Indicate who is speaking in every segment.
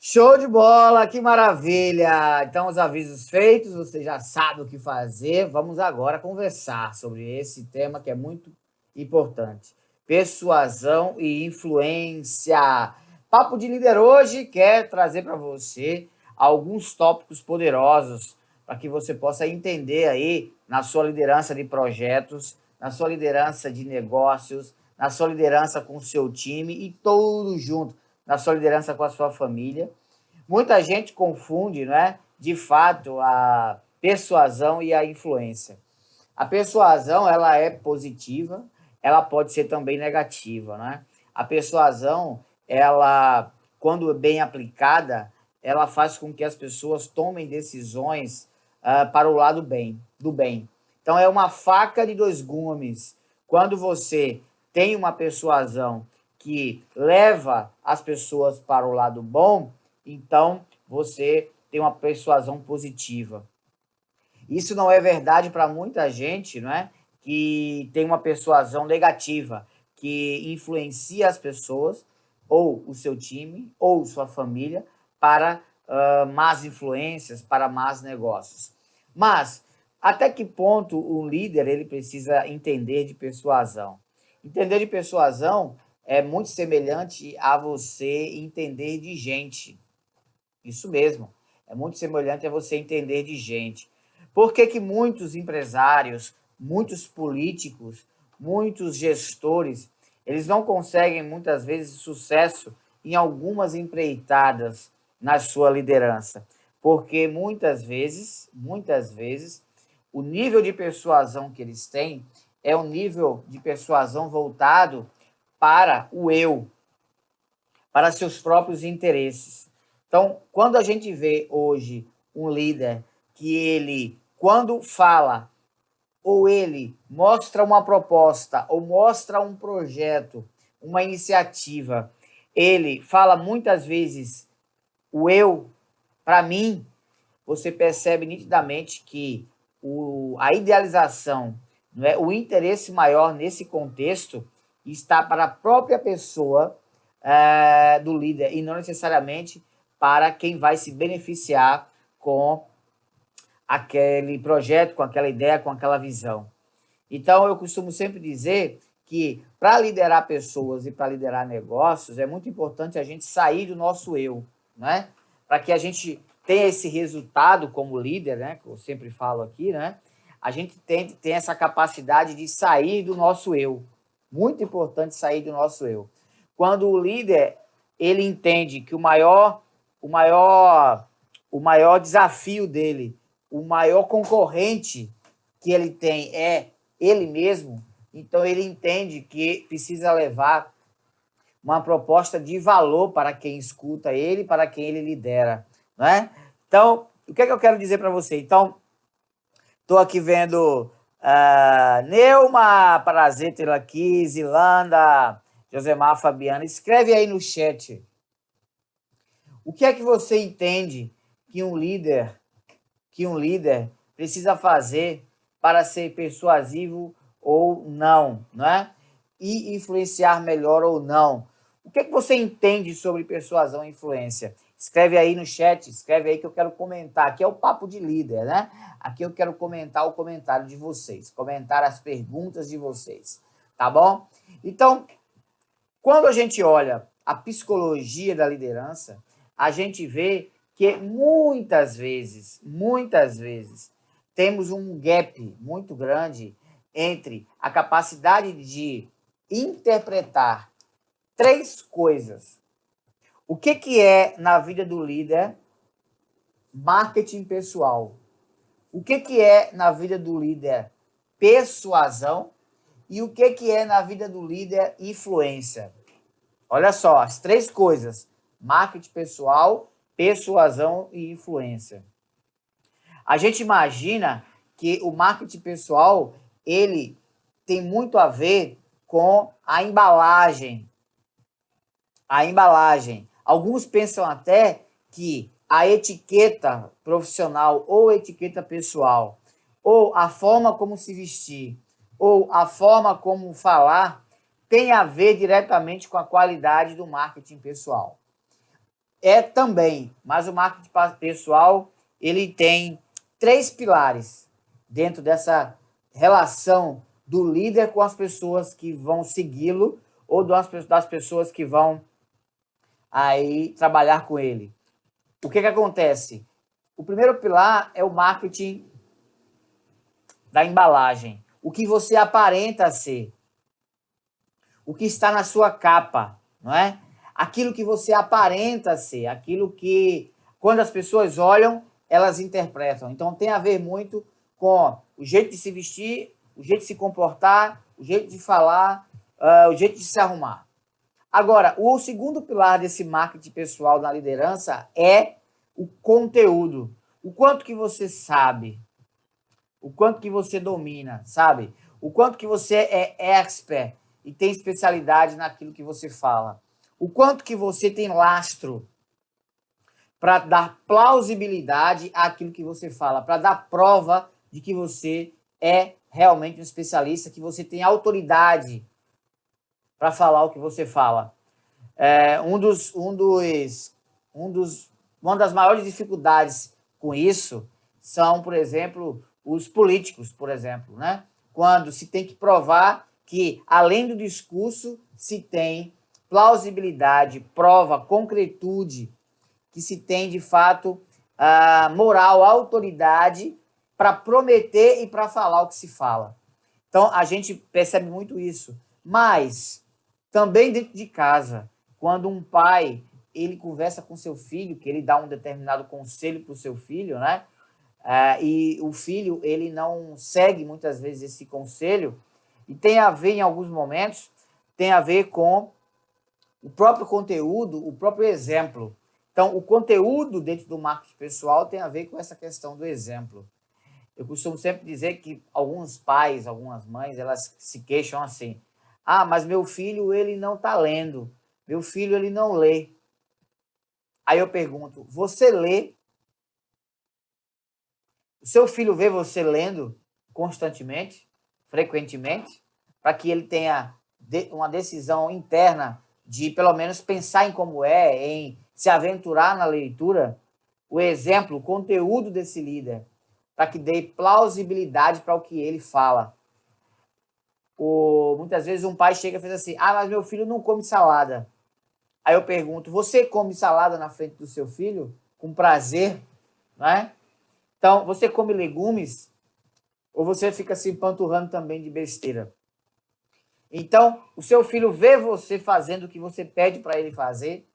Speaker 1: Show de bola, que maravilha! Então, os avisos feitos, você já sabe o que fazer. Vamos agora conversar sobre esse tema que é muito importante: persuasão e influência. Papo de Líder hoje quer trazer para você alguns tópicos poderosos para que você possa entender aí na sua liderança de projetos, na sua liderança de negócios, na sua liderança com o seu time e todos juntos na sua liderança com a sua família. Muita gente confunde, né, de fato, a persuasão e a influência. A persuasão, ela é positiva, ela pode ser também negativa, né? A persuasão, ela, quando bem aplicada, ela faz com que as pessoas tomem decisões para o lado do bem. Então, é uma faca de dois gumes. Quando você tem uma persuasão que leva as pessoas para o lado bom, então você tem uma persuasão positiva. Isso não é verdade para muita gente, não é? Que tem uma persuasão negativa, que influencia as pessoas, ou o seu time, ou sua família, para más influências, para más negócios. Mas, até que ponto um líder ele precisa entender de persuasão? Entender de persuasão é muito semelhante a você entender de gente. Isso mesmo. É muito semelhante a você entender de gente. Por que que muitos empresários, muitos políticos, muitos gestores, eles não conseguem muitas vezes sucesso em algumas empreitadas na sua liderança? Porque muitas vezes, o nível de persuasão que eles têm é um nível de persuasão voltado para o eu, para seus próprios interesses. Então, quando a gente vê hoje um líder que ele, quando fala, ou ele mostra uma proposta, ou mostra um projeto, uma iniciativa, ele fala muitas vezes o eu, para mim, você percebe nitidamente que a idealização, não é, o interesse maior nesse contexto está para a própria pessoa do líder e não necessariamente para quem vai se beneficiar com aquele projeto, com aquela ideia, com aquela visão. Então, eu costumo sempre dizer que para liderar pessoas e para liderar negócios, é muito importante a gente sair do nosso eu, né? Para que a gente tenha esse resultado como líder, né? Que eu sempre falo aqui, né? A gente tem que ter essa capacidade de sair do nosso eu. Muito importante sair do nosso eu. Quando o líder ele entende que o maior desafio dele, o maior concorrente que ele tem é ele mesmo, então ele entende que precisa levar uma proposta de valor para quem escuta ele, para quem ele lidera, né? Então, o que é que eu quero dizer para você? Então, estou aqui vendo Neuma, Prazer aqui, Zilanda, Josemar, Fabiana, escreve aí no chat. O que é que você entende que um líder precisa fazer para ser persuasivo ou não, né? E influenciar melhor ou não? O que é que você entende sobre persuasão e influência? Escreve aí no chat, escreve aí que eu quero comentar. Aqui é o Papo de Líder, né? Aqui eu quero comentar o comentário de vocês, comentar as perguntas de vocês, tá bom? Então, quando a gente olha a psicologia da liderança, a gente vê que muitas vezes, temos um gap muito grande entre a capacidade de interpretar três coisas. O que é, na vida do líder, marketing pessoal? O que é, na vida do líder, persuasão? E o que é, na vida do líder, influência? Olha só, as três coisas: marketing pessoal, persuasão e influência. A gente imagina que o marketing pessoal, ele tem muito a ver com a embalagem. A embalagem. Alguns pensam até que a etiqueta profissional ou etiqueta pessoal, ou a forma como se vestir, ou a forma como falar, tem a ver diretamente com a qualidade do marketing pessoal. é também, mas o marketing pessoal, ele tem 3 pilares dentro dessa relação do líder com as pessoas que vão segui-lo ou das pessoas que vão aí trabalhar com ele. O que acontece? O primeiro pilar é o marketing da embalagem. O que você aparenta ser. O que está na sua capa, não é? Aquilo que você aparenta ser, aquilo que, quando as pessoas olham, elas interpretam. Então, tem a ver muito com o jeito de se vestir, o jeito de se comportar, o jeito de falar, o jeito de se arrumar. Agora, o segundo pilar desse marketing pessoal na liderança é o conteúdo. O quanto que você sabe, o quanto que você domina, sabe? O quanto que você é expert e tem especialidade naquilo que você fala. O quanto que você tem lastro para dar plausibilidade àquilo que você fala, para dar prova de que você é realmente um especialista, que você tem autoridade para falar o que você fala. Uma das maiores dificuldades com isso são, por exemplo, os políticos, por exemplo, né? Quando se tem que provar que, além do discurso, se tem plausibilidade, prova, concretude, que se tem, de fato, a moral, a autoridade para prometer e para falar o que se fala. Então, a gente percebe muito isso. Mas, também dentro de casa, quando um pai ele conversa com seu filho, que ele dá um determinado conselho para o seu filho, né? E o filho ele não segue muitas vezes esse conselho, e tem a ver, em alguns momentos, tem a ver com o próprio conteúdo, o próprio exemplo. Então, o conteúdo dentro do marketing pessoal tem a ver com essa questão do exemplo. Eu costumo sempre dizer que alguns pais, algumas mães, elas se queixam assim: ah, mas meu filho ele não está lendo, meu filho ele não lê. Aí eu pergunto: você lê? O seu filho vê você lendo constantemente, frequentemente, para que ele tenha uma decisão interna de pelo menos pensar em como é, em se aventurar na leitura? O exemplo, o conteúdo desse líder, para que dê plausibilidade para o que ele fala. Muitas vezes um pai chega e faz assim: ah, mas meu filho não come salada. Aí eu pergunto: você come salada na frente do seu filho? Com prazer? Não é? Então, você come legumes ou você fica se empanturrando também de besteira? Então, o seu filho vê você fazendo o que você pede para ele fazer.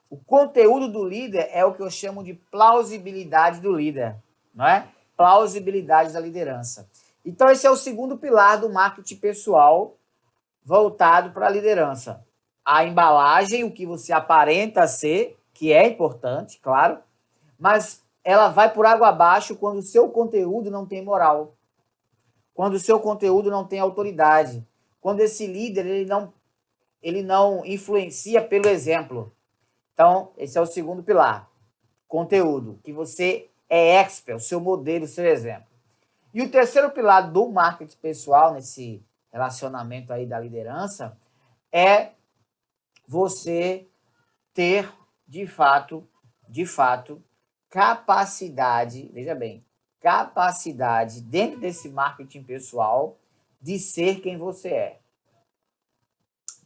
Speaker 1: O conteúdo do líder é o que eu chamo de plausibilidade do líder, não é? Plausibilidade da liderança. Então, esse é o segundo pilar do marketing pessoal voltado para a liderança. A embalagem, o que você aparenta ser, que é importante, claro, mas ela vai por água abaixo quando o seu conteúdo não tem moral, quando o seu conteúdo não tem autoridade, quando esse líder ele não influencia pelo exemplo. Então, esse é o segundo pilar. Conteúdo, que você é expert, o seu modelo, o seu exemplo. E o terceiro pilar do marketing pessoal, nesse relacionamento aí da liderança, é você ter, de fato, capacidade, veja bem, capacidade dentro desse marketing pessoal de ser quem você é.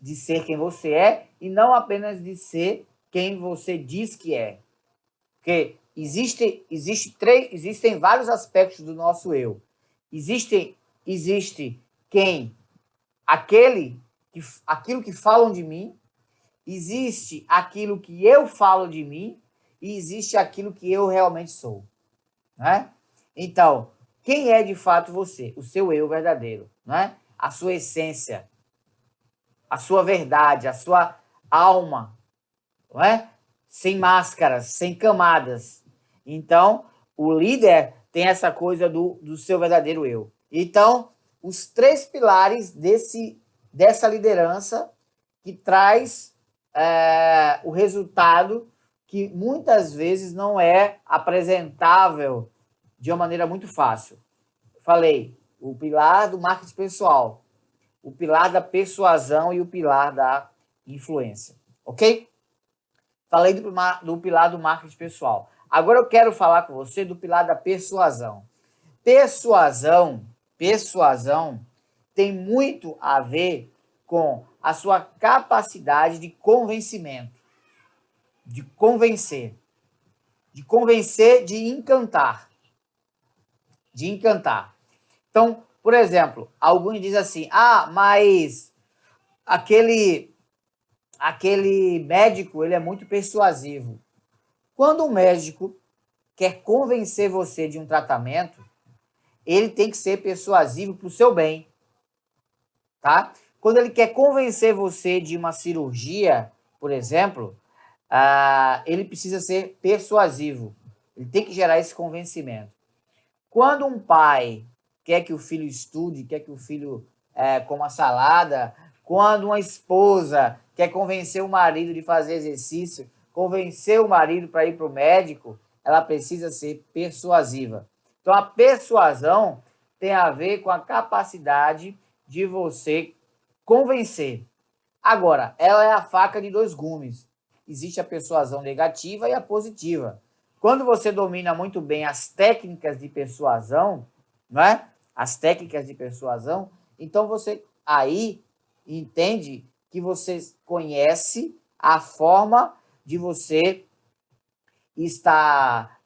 Speaker 1: De ser quem você é e não apenas de ser quem você diz que é. Porque existem vários aspectos do nosso eu. Existe aquilo que falam de mim, existe aquilo que eu falo de mim e existe aquilo que eu realmente sou, né? Então, quem é de fato você? O seu eu verdadeiro, né? A sua essência, a sua verdade, a sua alma, não é? Sem máscaras, sem camadas. Então, o líder tem essa coisa do seu verdadeiro eu. Então, os 3 pilares dessa liderança que traz o resultado que muitas vezes não é apresentável de uma maneira muito fácil. Falei, o pilar do marketing pessoal, o pilar da persuasão e o pilar da influência, ok? Falei do pilar do marketing pessoal. Agora eu quero falar com você do pilar da persuasão. Persuasão tem muito a ver com a sua capacidade de convencimento, de convencer, de encantar, de encantar. Então, por exemplo, alguns dizem assim: ah, mas aquele médico, ele é muito persuasivo. Quando o médico quer convencer você de um tratamento, ele tem que ser persuasivo para o seu bem, tá? Quando ele quer convencer você de uma cirurgia, por exemplo, ele precisa ser persuasivo. Ele tem que gerar esse convencimento. Quando um pai quer que o filho estude, quer que o filho coma salada, quando uma esposa quer convencer o marido de fazer exercício, convencer o marido para ir para o médico, ela precisa ser persuasiva. Então, a persuasão tem a ver com a capacidade de você convencer. Agora, ela é a faca de dois gumes. Existe a persuasão negativa e a positiva. Quando você domina muito bem as técnicas de persuasão, não é? As técnicas de persuasão, então você aí entende que você conhece a forma de você estar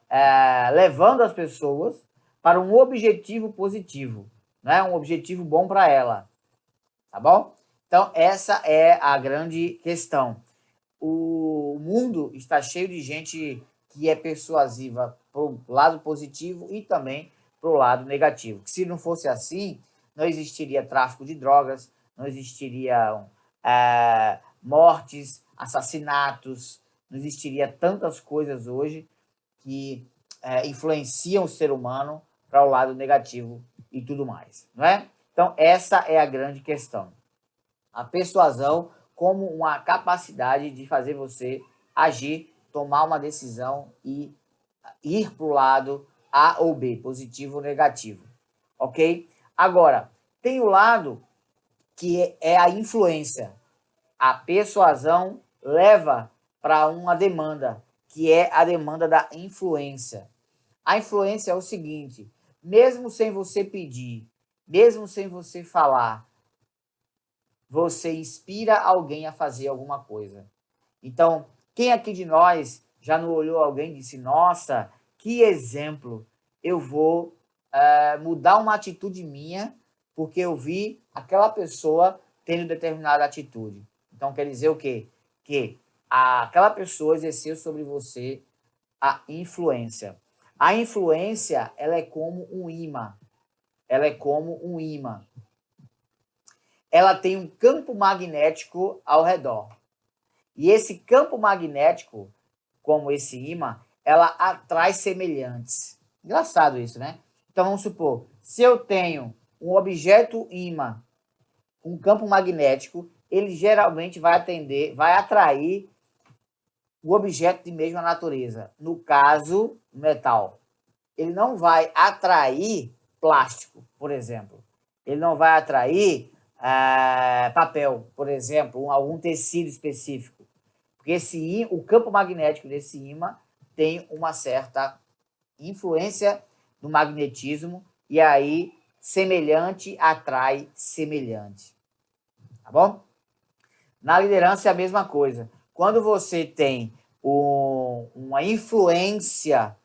Speaker 1: levando as pessoas para um objetivo positivo, né? Um objetivo bom para ela, tá bom? Então, essa é a grande questão. O mundo está cheio de gente que é persuasiva para o lado positivo e também para o lado negativo. Se não fosse assim, não existiria tráfico de drogas, não existiriam mortes, assassinatos, não existiria tantas coisas hoje que influenciam o ser humano para o lado negativo e tudo mais, não é? Então, essa é a grande questão. A persuasão como uma capacidade de fazer você agir, tomar uma decisão e ir para o lado A ou B, positivo ou negativo, ok? Agora, tem o lado que é a influência. A persuasão leva para uma demanda, que é a demanda da influência. A influência é o seguinte: mesmo sem você pedir, mesmo sem você falar, você inspira alguém a fazer alguma coisa. Então, quem aqui de nós já não olhou alguém e disse: nossa, que exemplo, eu vou mudar uma atitude minha porque eu vi aquela pessoa tendo determinada atitude. Então, quer dizer o quê? Que aquela pessoa exerceu sobre você a influência. A influência, ela é como um imã. Ela é como um imã. Ela tem um campo magnético ao redor. E esse campo magnético, como esse imã, ela atrai semelhantes. Engraçado isso, né? Então vamos supor, se eu tenho um objeto imã com um campo magnético, ele geralmente vai atrair o objeto de mesma natureza. No caso, metal. Ele não vai atrair plástico, por exemplo. Ele não vai atrair papel, por exemplo, algum tecido específico. Porque o campo magnético desse ímã tem uma certa influência no magnetismo e aí semelhante atrai semelhante. Tá bom? Na liderança é a mesma coisa. Quando você tem uma influência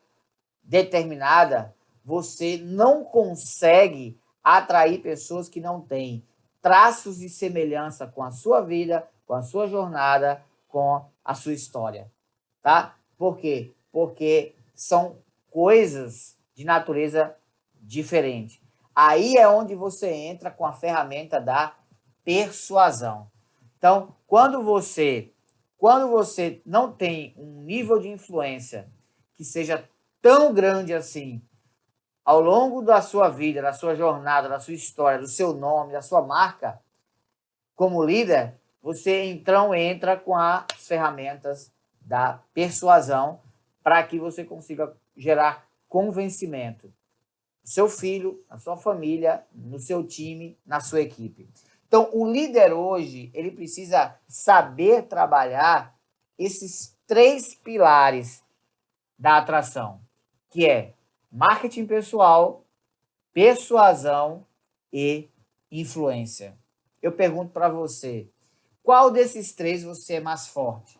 Speaker 1: determinada, você não consegue atrair pessoas que não têm traços de semelhança com a sua vida, com a sua jornada, com a sua história, tá? Por quê? Porque são coisas de natureza diferente. Aí é onde você entra com a ferramenta da persuasão. Então, quando você não tem um nível de influência que seja tão grande assim ao longo da sua vida, da sua jornada, da sua história, do seu nome, da sua marca, como líder, você então entra com as ferramentas da persuasão para que você consiga gerar convencimento no seu filho, na sua família, no seu time, na sua equipe. Então, o líder hoje, ele precisa saber trabalhar esses três pilares da atração, que é marketing pessoal, persuasão e influência. Eu pergunto para você, qual desses três você é mais forte?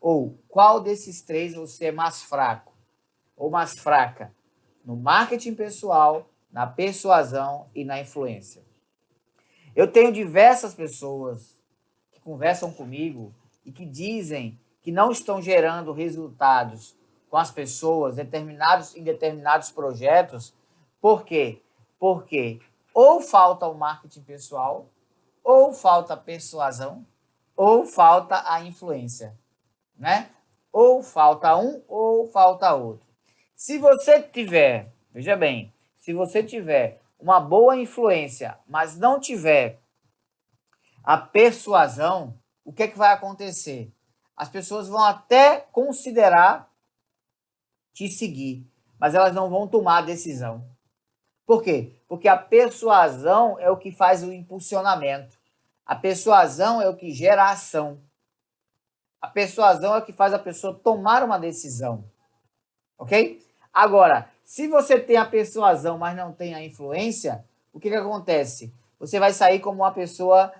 Speaker 1: Ou qual desses três você é mais fraco? Ou mais fraca? No marketing pessoal, na persuasão e na influência. Eu tenho diversas pessoas que conversam comigo e que dizem que não estão gerando resultados com as pessoas em determinados projetos. Por quê? Porque ou falta o marketing pessoal, ou falta a persuasão, ou falta a influência, né? Ou falta um, ou falta outro. Se você tiver, veja bem, se você tiver uma boa influência, mas não tiver a persuasão, o que é que vai acontecer? As pessoas vão até considerar te seguir, mas elas não vão tomar a decisão. Por quê? Porque a persuasão é o que faz o impulsionamento. A persuasão é o que gera a ação. A persuasão é o que faz a pessoa tomar uma decisão. Ok? Agora, se você tem a persuasão, mas não tem a influência, o que acontece? Você vai sair como uma pessoa,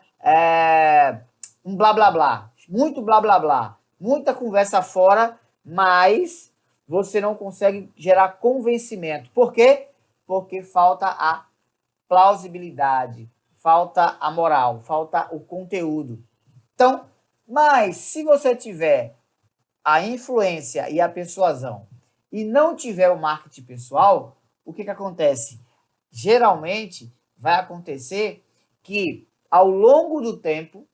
Speaker 1: um blá blá blá, muito blá blá blá, muita conversa fora, mas você não consegue gerar convencimento. Por quê? Porque falta a plausibilidade, falta a moral, falta o conteúdo. Então, mas se você tiver a influência e a persuasão e não tiver o marketing pessoal, o que acontece? Geralmente vai acontecer que ao longo do tempo,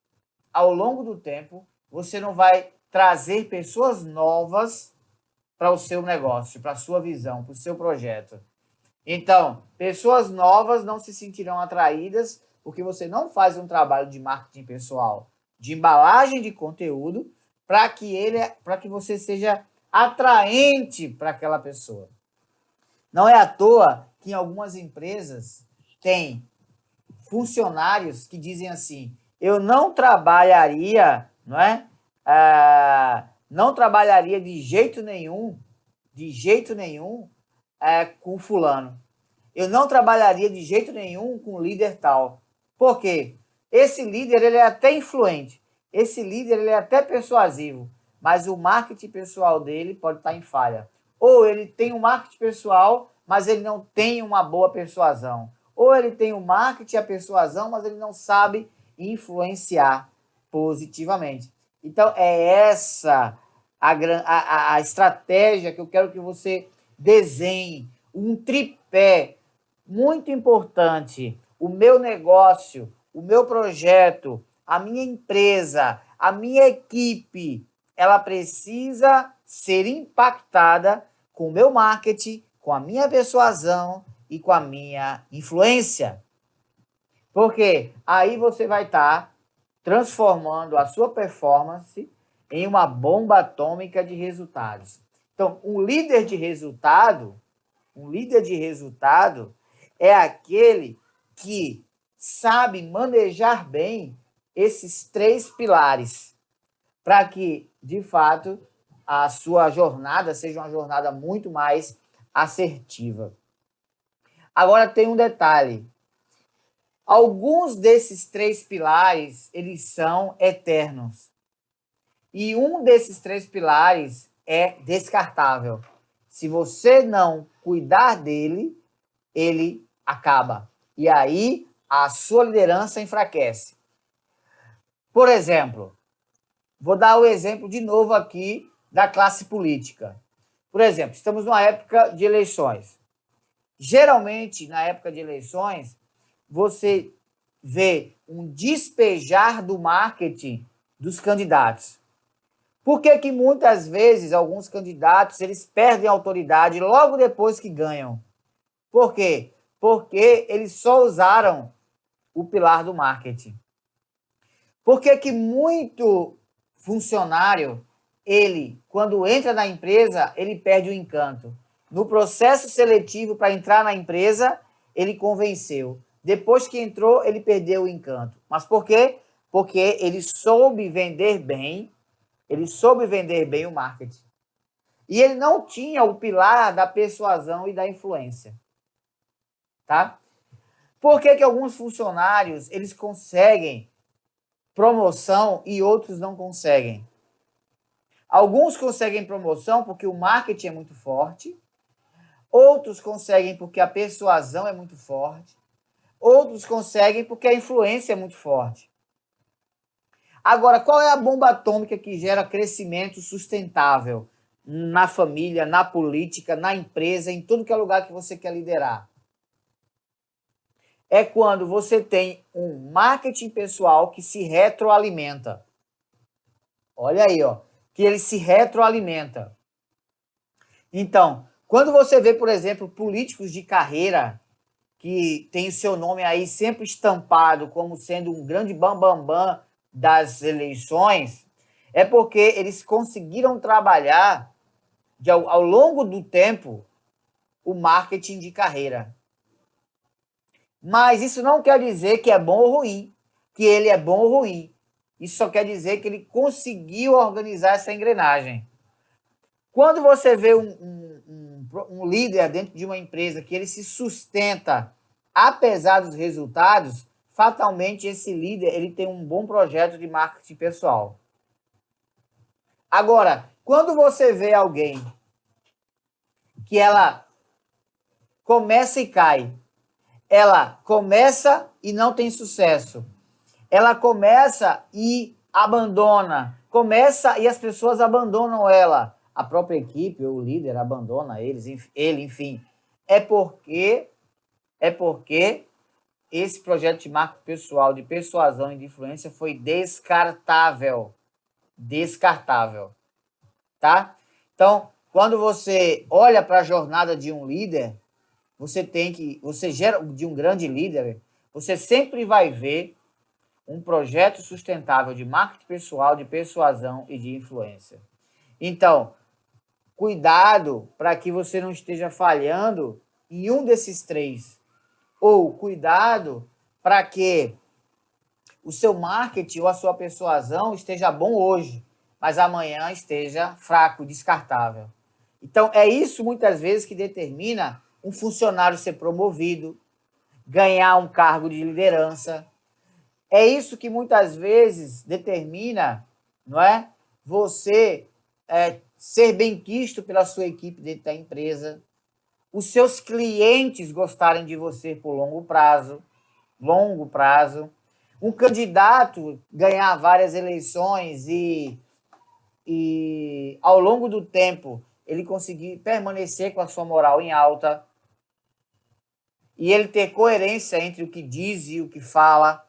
Speaker 1: você não vai trazer pessoas novas para o seu negócio, para a sua visão, para o seu projeto. Então, pessoas novas não se sentirão atraídas porque você não faz um trabalho de marketing pessoal, de embalagem de conteúdo, para que você seja atraente para aquela pessoa. Não é à toa que em algumas empresas tem funcionários que dizem assim: eu não trabalharia, não é? Não trabalharia de jeito nenhum, com fulano. Eu não trabalharia de jeito nenhum com líder tal. Por quê? Esse líder ele é até influente, esse líder ele é até persuasivo, mas o marketing pessoal dele pode estar em falha. Ou ele tem um marketing pessoal, mas ele não tem uma boa persuasão. Ou ele tem o marketing e a persuasão, mas ele não sabe influenciar positivamente. Então, é essa a estratégia que eu quero que você desenhe. Um tripé muito importante. O meu negócio, o meu projeto, a minha empresa, a minha equipe, ela precisa ser impactada com o meu marketing, com a minha persuasão e com a minha influência. Porque aí você vai estar transformando a sua performance em uma bomba atômica de resultados. Então, um líder de resultado é aquele que sabe manejar bem esses três pilares para que, de fato, a sua jornada seja uma jornada muito mais assertiva. Agora tem um detalhe. Alguns desses três pilares, eles são eternos. E um desses três pilares é descartável. Se você não cuidar dele, ele acaba. E aí a sua liderança enfraquece. Por exemplo, vou dar o exemplo de novo aqui da classe política. Por exemplo, estamos numa época de eleições. Geralmente, na época de eleições, você vê um despejar do marketing dos candidatos. Por que muitas vezes alguns candidatos eles perdem autoridade logo depois que ganham? Por quê? Porque eles só usaram o pilar do marketing. Por que muito funcionário, ele, quando entra na empresa, ele perde o encanto? No processo seletivo para entrar na empresa, ele convenceu. Depois que entrou, ele perdeu o encanto. Mas por quê? Porque ele soube vender bem Ele soube vender bem o marketing. E ele não tinha o pilar da persuasão e da influência. Tá? Por que alguns funcionários eles conseguem promoção e outros não conseguem? Alguns conseguem promoção porque o marketing é muito forte, outros conseguem porque a persuasão é muito forte, outros conseguem porque a influência é muito forte. Agora, qual é a bomba atômica que gera crescimento sustentável na família, na política, na empresa, em todo que é lugar que você quer liderar? É quando você tem um marketing pessoal que se retroalimenta. Olha aí, ó, que ele se retroalimenta. Então, quando você vê, por exemplo, políticos de carreira que tem o seu nome aí sempre estampado como sendo um grande bambambam das eleições, é porque eles conseguiram trabalhar ao longo do tempo o marketing de carreira. Mas isso não quer dizer que é bom ou ruim, que ele é bom ou ruim. Isso só quer dizer que ele conseguiu organizar essa engrenagem. Quando você vê um líder dentro de uma empresa que ele se sustenta apesar dos resultados, fatalmente esse líder ele tem um bom projeto de marketing pessoal. Agora, quando você vê alguém que ela começa e cai, ela começa e não tem sucesso, ela começa e abandona, começa e as pessoas abandonam ela, a própria equipe ou o líder abandona ele, enfim, é porque esse projeto de marketing pessoal, de persuasão e de influência foi descartável. Descartável. Tá? Então, quando você olha para a jornada de um líder, você gera de um grande líder, você sempre vai ver um projeto sustentável de marketing pessoal, de persuasão e de influência. Então, cuidado para que você não esteja falhando em um desses três. Ou cuidado para que o seu marketing ou a sua persuasão esteja bom hoje, mas amanhã esteja fraco, descartável. Então, é isso muitas vezes que determina um funcionário ser promovido, ganhar um cargo de liderança. É isso que muitas vezes determina, não é? Você ser benquisto pela sua equipe dentro da empresa, os seus clientes gostarem de você por longo prazo, um candidato ganhar várias eleições e ao longo do tempo ele conseguir permanecer com a sua moral em alta e ele ter coerência entre o que diz e o que fala.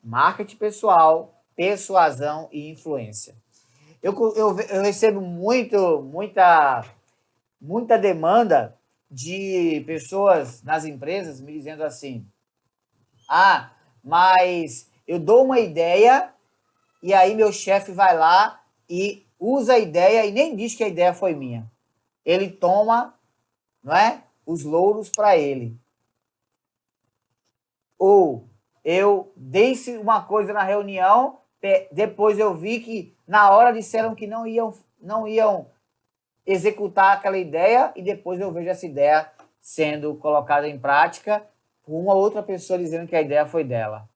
Speaker 1: Marketing pessoal, persuasão e influência. Eu recebo muita demanda de pessoas nas empresas me dizendo assim: ah, mas eu dou uma ideia e aí meu chefe vai lá e usa a ideia e nem diz que a ideia foi minha. Ele toma, não é, os louros para ele. Ou eu disse uma coisa na reunião, depois eu vi que na hora disseram que não iam executar aquela ideia e depois eu vejo essa ideia sendo colocada em prática por uma outra pessoa dizendo que a ideia foi dela.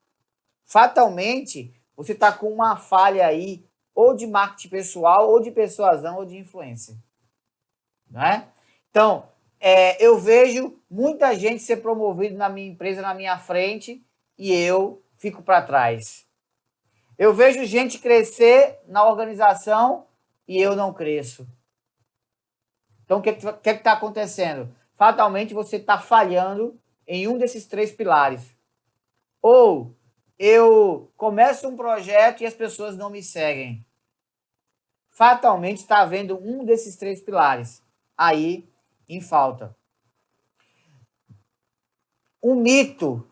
Speaker 1: Fatalmente, você está com uma falha aí, ou de marketing pessoal, ou de persuasão, ou de influência. Não é? Então, eu vejo muita gente ser promovido na minha empresa, na minha frente, e eu fico para trás. Eu vejo gente crescer na organização e eu não cresço. Então, o que está acontecendo? Fatalmente, você está falhando em um desses três pilares. Ou eu começo um projeto e as pessoas não me seguem. Fatalmente está havendo um desses três pilares aí em falta. Um mito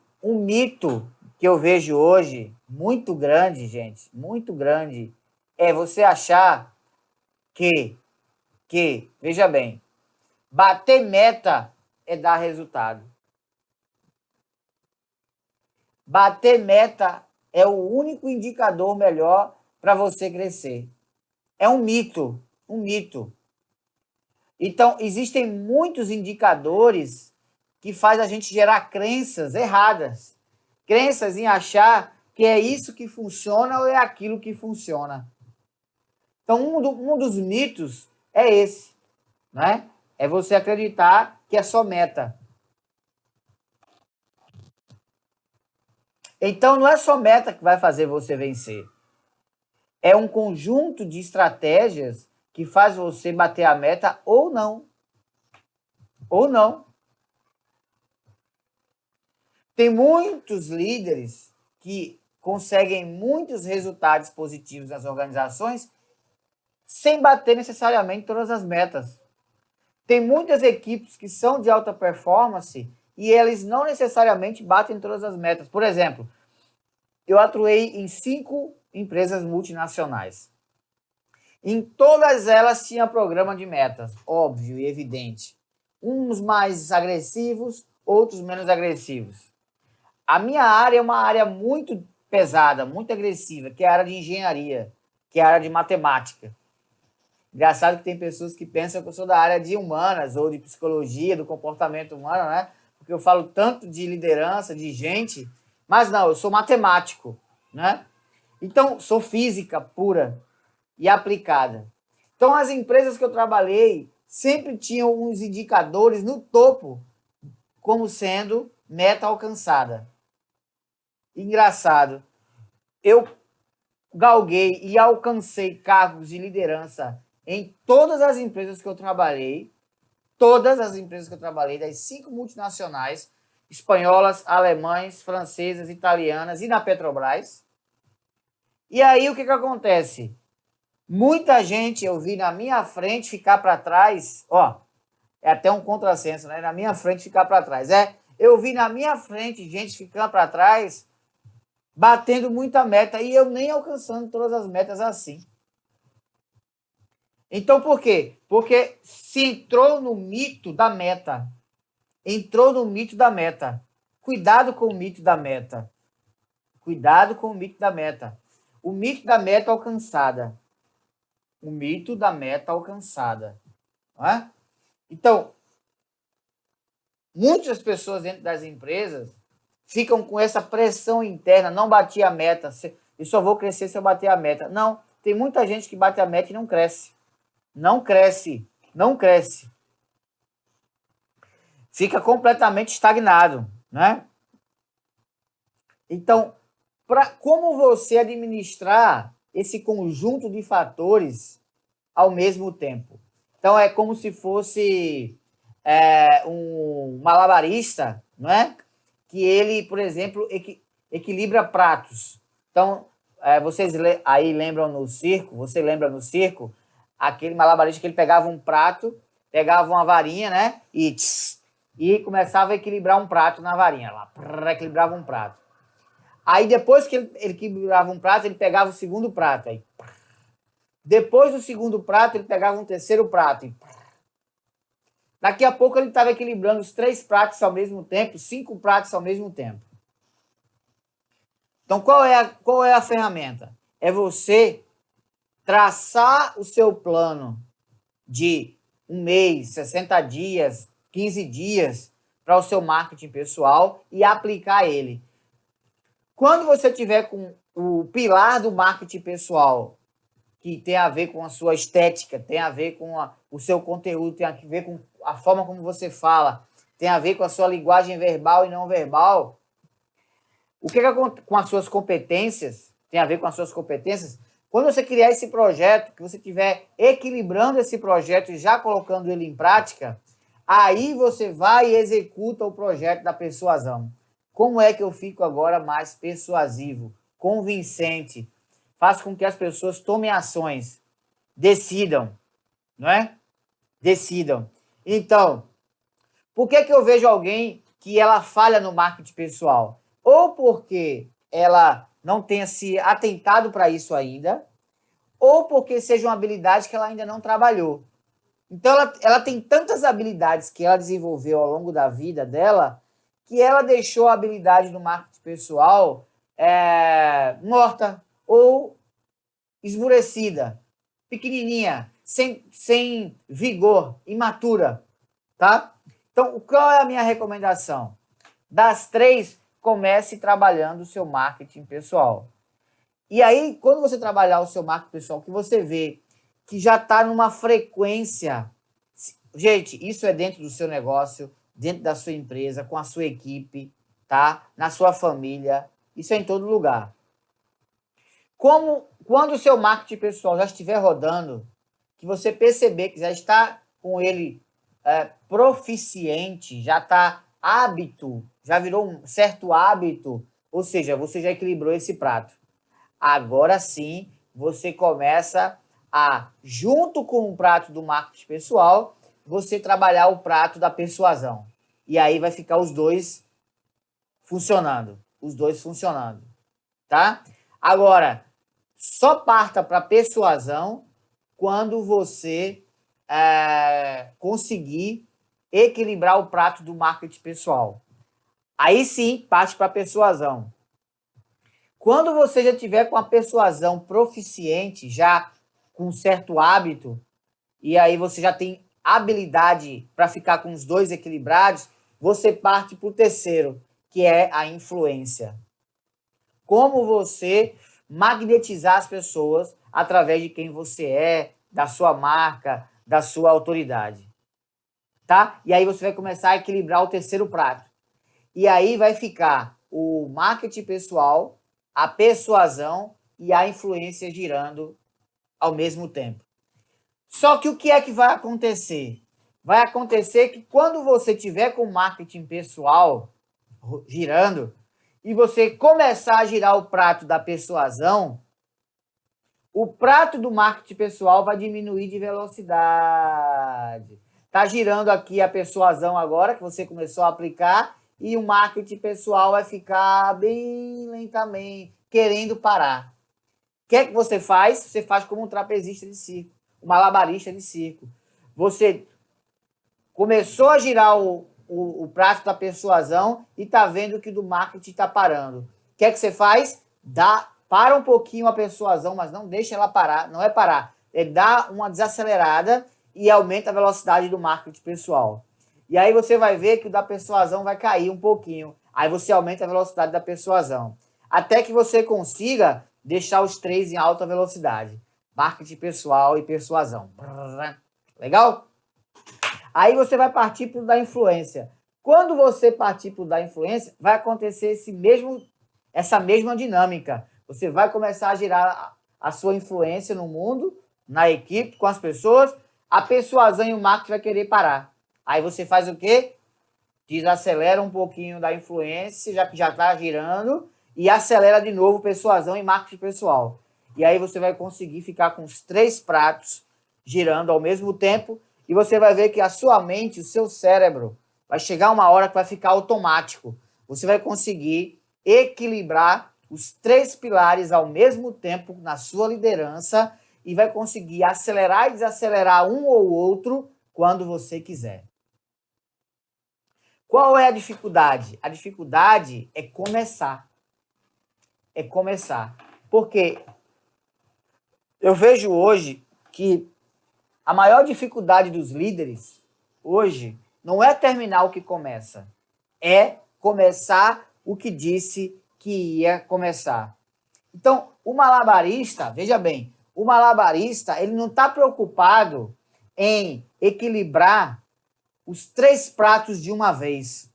Speaker 1: que eu vejo hoje, muito grande, gente, muito grande, é você achar que, veja bem, bater meta é dar resultado. Bater meta é o único indicador melhor para você crescer. É um mito, um mito. Então, existem muitos indicadores que faz a gente gerar crenças erradas. Crenças em achar que é isso que funciona ou é aquilo que funciona. Então, um dos mitos é esse, né? É você acreditar que é só meta. Então, não é só meta que vai fazer você vencer. É um conjunto de estratégias que faz você bater a meta ou não. Ou não. Tem muitos líderes que conseguem muitos resultados positivos nas organizações sem bater necessariamente todas as metas. Tem muitas equipes que são de alta performance e eles não necessariamente batem todas as metas. Por exemplo, eu atuei em 5 empresas multinacionais. Em todas elas tinha programa de metas, óbvio e evidente. Uns mais agressivos, outros menos agressivos. A minha área é uma área muito pesada, muito agressiva, que é a área de engenharia, que é a área de matemática. Engraçado que tem pessoas que pensam que eu sou da área de humanas ou de psicologia, do comportamento humano, né? Porque eu falo tanto de liderança, de gente, mas não, eu sou matemático, né? Então, sou física pura e aplicada. Então, as empresas que eu trabalhei sempre tinham uns indicadores no topo como sendo meta alcançada. Engraçado, eu galguei e alcancei cargos de liderança em todas as empresas que eu trabalhei, das 5 multinacionais, espanholas, alemães, francesas, italianas e na Petrobras. E aí o que acontece? Muita gente eu vi na minha frente ficar para trás, ó, é até um contrassenso, né? Na minha frente ficar para trás. Eu vi na minha frente gente ficando para trás, batendo muita meta e eu nem alcançando todas as metas assim. Então, por quê? Porque se entrou no mito da meta. Entrou no mito da meta. Cuidado com o mito da meta. Cuidado com o mito da meta. O mito da meta alcançada. O mito da meta alcançada. Não é? Então, muitas pessoas dentro das empresas ficam com essa pressão interna. Não bati a meta. Eu só vou crescer se eu bater a meta. Não. Tem muita gente que bate a meta e não cresce. Não cresce. Não cresce. Fica completamente estagnado, né? Então, como você administrar esse conjunto de fatores ao mesmo tempo? Então, é como se fosse um malabarista, não é? Que ele, por exemplo, equilibra pratos. Então, vocês aí lembram no circo, você lembra no circo, aquele malabarista que ele pegava um prato, pegava uma varinha, né? E começava a equilibrar um prato na varinha lá. Equilibrava um prato. Aí depois que ele equilibrava um prato, ele pegava o segundo prato. Aí. Depois do segundo prato, ele pegava um terceiro prato. E... Daqui a pouco ele estava equilibrando os 3 pratos ao mesmo tempo, 5 pratos ao mesmo tempo. Então, qual é a ferramenta? É você traçar o seu plano de 1 mês, 60 dias, 15 dias para o seu marketing pessoal e aplicar ele. Quando você tiver com o pilar do marketing pessoal, que tem a ver com a sua estética, tem a ver com o seu conteúdo, tem a ver com a forma como você fala, tem a ver com a sua linguagem verbal e não verbal, o que com as suas competências, tem a ver com as suas competências, quando você criar esse projeto, que você estiver equilibrando esse projeto e já colocando ele em prática, aí você vai e executa o projeto da persuasão. Como é que eu fico agora mais persuasivo, convincente? Faço com que as pessoas tomem ações, decidam, não é? Decidam. Então, por que eu vejo alguém que ela falha no marketing pessoal? Ou porque ela não tenha se atentado para isso ainda, ou porque seja uma habilidade que ela ainda não trabalhou. Então, ela tem tantas habilidades que ela desenvolveu ao longo da vida dela, que ela deixou a habilidade do marketing pessoal morta, ou esmurecida, pequenininha, sem vigor, imatura, tá? Então, qual é a minha recomendação? Das 3, comece trabalhando o seu marketing pessoal. E aí, quando você trabalhar o seu marketing pessoal, que você vê que já está numa frequência... Gente, isso é dentro do seu negócio, dentro da sua empresa, com a sua equipe, tá? Na sua família, isso é em todo lugar. Quando o seu marketing pessoal já estiver rodando, que você perceber que já está com ele proficiente, já está hábito, já virou um certo hábito, ou seja, você já equilibrou esse prato. Agora sim, você começa a, junto com o prato do marketing pessoal, você trabalhar o prato da persuasão. E aí vai ficar os dois funcionando. Os dois funcionando. Tá? Agora, só parta para persuasão quando você conseguir equilibrar o prato do marketing pessoal. Aí sim, parte para persuasão. Quando você já tiver com a persuasão proficiente, já com certo hábito, e aí você já tem habilidade para ficar com os dois equilibrados, você parte para o terceiro, que é a influência. Como você magnetizar as pessoas através de quem você é, da sua marca, da sua autoridade. Tá? E aí você vai começar a equilibrar o terceiro prato. E aí vai ficar o marketing pessoal, a persuasão e a influência girando ao mesmo tempo. Só que o que é que vai acontecer? Vai acontecer que quando você tiver com o marketing pessoal girando e você começar a girar o prato da persuasão, o prato do marketing pessoal vai diminuir de velocidade. Tá girando aqui a persuasão agora, que você começou a aplicar, e o marketing pessoal vai ficar bem lentamente, querendo parar. O que é que você faz? Você faz como um trapezista de circo, um malabarista de circo. Você começou a girar o prato da persuasão e tá vendo que do marketing tá parando. O que é que você faz? Para um pouquinho a persuasão, mas não deixa ela parar, não é parar. É dar uma desacelerada e aumenta a velocidade do marketing pessoal. E aí você vai ver que o da persuasão vai cair um pouquinho. Aí você aumenta a velocidade da persuasão. Até que você consiga deixar os 3 em alta velocidade. Marketing pessoal e persuasão. Legal? Aí você vai partir para o da influência. Quando você partir para o da influência, vai acontecer essa mesma dinâmica. Você vai começar a girar a sua influência no mundo, na equipe, com as pessoas, a persuasão e o marketing vai querer parar. Aí você faz o quê? Desacelera um pouquinho da influência, já que já está girando, e acelera de novo persuasão e marketing pessoal. E aí você vai conseguir ficar com os 3 pratos girando ao mesmo tempo, e você vai ver que a sua mente, o seu cérebro, vai chegar uma hora que vai ficar automático. Você vai conseguir equilibrar os 3 pilares ao mesmo tempo na sua liderança e vai conseguir acelerar e desacelerar um ou outro quando você quiser. Qual é a dificuldade? A dificuldade é começar. É começar. Porque eu vejo hoje que a maior dificuldade dos líderes hoje não é terminar o que começa, é começar o que disse que ia começar. Então, o malabarista, veja bem, o malabarista, ele não está preocupado em equilibrar os 3 pratos de uma vez.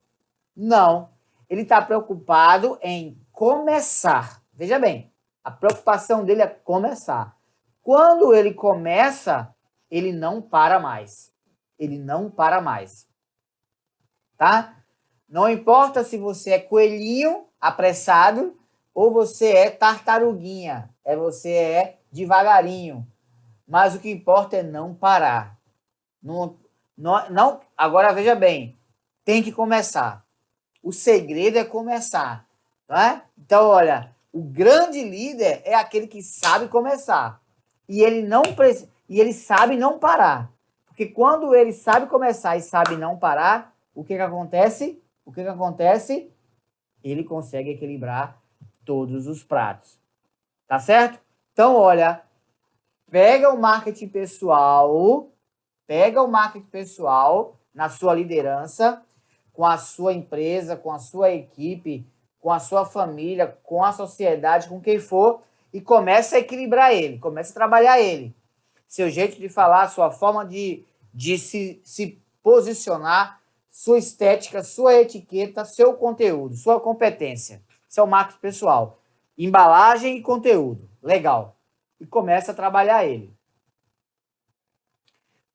Speaker 1: Não. Ele está preocupado em começar. Veja bem, a preocupação dele é começar. Quando ele começa, ele não para mais. Ele não para mais. Tá? Não importa se você é coelhinho, apressado, ou você é tartaruguinha. Você é devagarinho. Mas o que importa é não parar. Não, agora veja bem, tem que começar. O segredo é começar. Né? Então, olha, o grande líder é aquele que sabe começar. E ele sabe não parar. Porque quando ele sabe começar e sabe não parar, o que acontece? O que acontece? Ele consegue equilibrar todos os pratos. Tá certo? Então, olha, Pega o marketing pessoal na sua liderança, com a sua empresa, com a sua equipe, com a sua família, com a sociedade, com quem for, e começa a equilibrar ele, começa a trabalhar ele. Seu jeito de falar, sua forma de se posicionar, sua estética, sua etiqueta, seu conteúdo, sua competência. Isso é o marketing pessoal. Embalagem e conteúdo. Legal. E começa a trabalhar ele.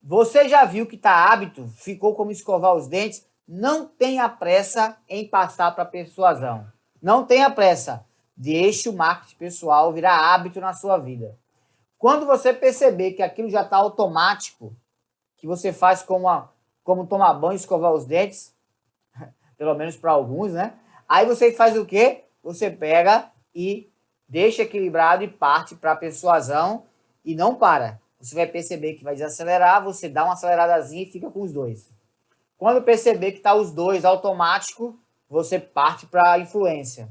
Speaker 1: Você já viu que está hábito? Ficou como escovar os dentes? Não tenha pressa em passar para persuasão. Não tenha pressa. Deixe o marketing pessoal virar hábito na sua vida. Quando você perceber que aquilo já está automático, que você faz como tomar banho, escovar os dentes, pelo menos para alguns, né? Aí você faz o quê? Você pega e deixa equilibrado e parte para a persuasão e não para. Você vai perceber que vai desacelerar, você dá uma aceleradazinha e fica com os dois. Quando perceber que está os dois automático, você parte para a influência.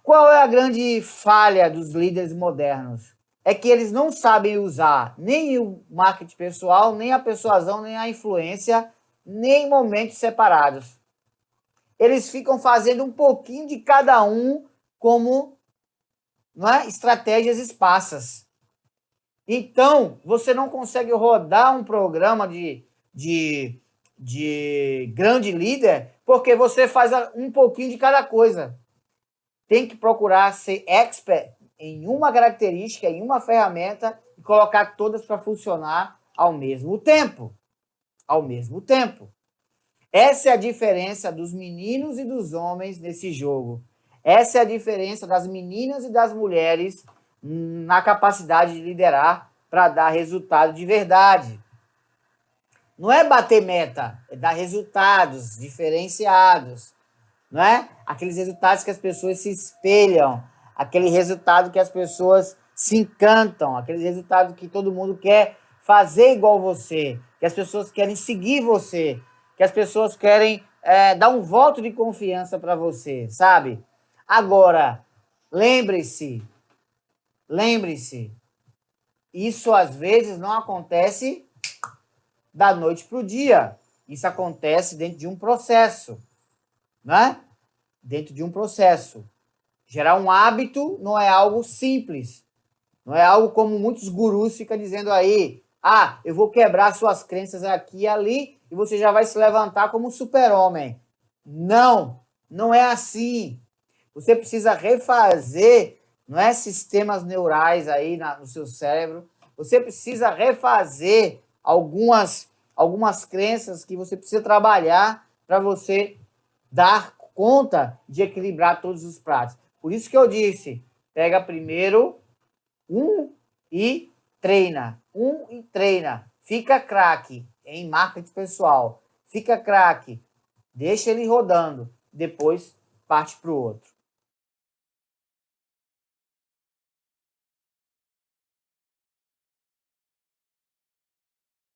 Speaker 1: Qual é a grande falha dos líderes modernos? É que eles não sabem usar nem o marketing pessoal, nem a persuasão, nem a influência, nem momentos separados. Eles ficam fazendo um pouquinho de cada um como, não é, estratégias esparsas. Então, você não consegue rodar um programa de grande líder porque você faz um pouquinho de cada coisa. Tem que procurar ser expert em uma característica, em uma ferramenta e colocar todas para funcionar ao mesmo tempo. Ao mesmo tempo. Essa é a diferença dos meninos e dos homens nesse jogo. Essa é a diferença das meninas e das mulheres na capacidade de liderar para dar resultado de verdade. Não é bater meta, é dar resultados diferenciados. Não é? Aqueles resultados que as pessoas se espelham, aquele resultado que as pessoas se encantam, aquele resultado que todo mundo quer fazer igual você, que as pessoas querem seguir você, que as pessoas querem dar um voto de confiança para você, sabe? Agora, lembre-se, isso às vezes não acontece da noite para o dia. Isso acontece dentro de um processo, né? Dentro de um processo. Gerar um hábito não é algo simples. Não é algo como muitos gurus ficam dizendo aí. Ah, eu vou quebrar suas crenças aqui e ali e você já vai se levantar como um super-homem. Não, não é assim. Você precisa refazer, não é, sistemas neurais aí no seu cérebro. Você precisa refazer algumas crenças que você precisa trabalhar para você dar conta de equilibrar todos os pratos. Por isso que eu disse, pega primeiro e treina. Fica craque em marketing pessoal. Fica craque. Deixa ele rodando. Depois parte para o outro.